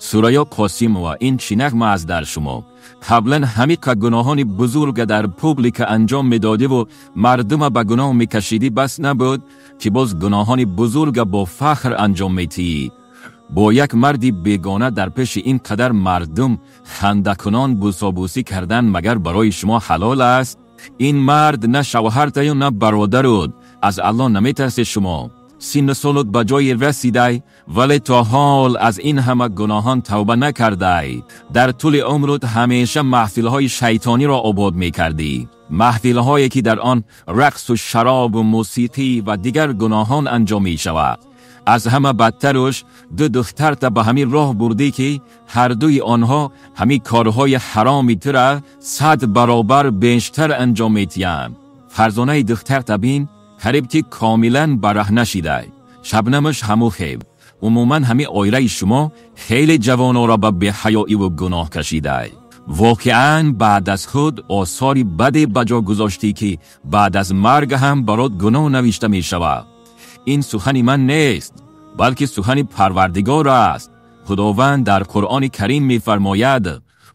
سوره قاسم و این چینک ما از در شما قبلا همه که گناهان بزرگ در پوبلیک انجام میدادی و مردم به گناه میکشیدی بس نبود که باز گناهان بزرگ با فخر انجام میتی. با یک مردی بیگانه در پیش این قدر مردم خنده کنان بوسابوسی کردن مگر برای شما حلال است؟ این مرد نه شوهرت و نه برادرت. از الله نمیترسید شما؟ سن سالت به جای رسیده ولی تا حال از این همه گناهان توبه نکرده. در طول عمرت همیشه محفل‌های شیطانی را آباد می‌کردی، محفل‌هایی که در آن رقص و شراب و موسیقی و دیگر گناهان انجام می‌شود. از همه بدترش دو دخترت به همین راه بردی که هر دوی آنها همین کارهای حرامی تر 100 برابر بیشتر انجام می‌دهند. فرزانه دخترت بین قریبتی کاملا برهنه شده، شبنمش همو خیب. عموما همه آیره شما خیلی جوانا را به بی‌حیایی و گناه کشیده. واقعا بعد از خود آثاری بدی بجا گذاشتی که بعد از مرگ هم برات گناه نوشته می شود. این سخن من نیست بلکه سخن پروردگار است. خداوند در قرآن کریم می فرماید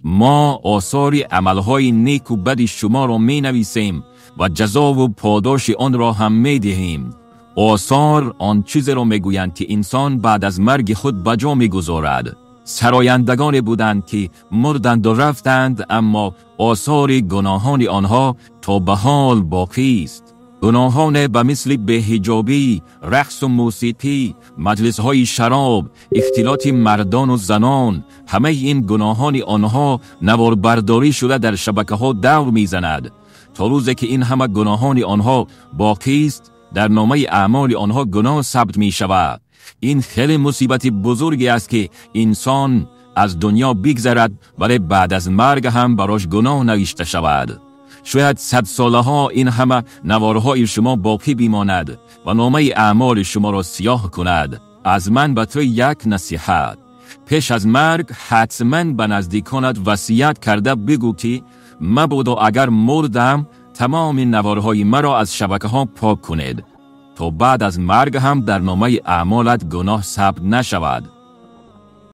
ما آثار عملهای نیک و بد شما را می نویسیم و جزا و پاداش آن را هم می دهیم. آثار آن چیزی را می گویند که انسان بعد از مرگ خود بجا می گذارد. سرایندگان بودند که مردند و رفتند اما آثار گناهان آنها تا به حال باقی است. گناهان به مثل بی‌حجابی، رقص و موسیقی، مجلس‌های شراب، اختلاط مردان و زنان، همه این گناهان آنها نوار برداری شده در شبکه‌ها دور می‌زند. تا روزی که این همه گناهان آنها باقی است در نامه اعمال آنها گناه ثبت می‌شود. این خیلی مصیبت بزرگی است که انسان از دنیا بگذرد ولی بعد از مرگ هم براش گناه نوشته شود. شاید 100 ساله ها این همه نوارهای شما باقی بماند و نامه اعمال شما را سیاه کند. از من به تو یک نصیحت: پیش از مرگ حتما به نزدیکانت وصیت کرده بگو که مبادا اگر مردم تمام نوارهای مرا از شبکه ها پاک کنید تا بعد از مرگ هم در نامه اعمالت گناه ثبت نشود.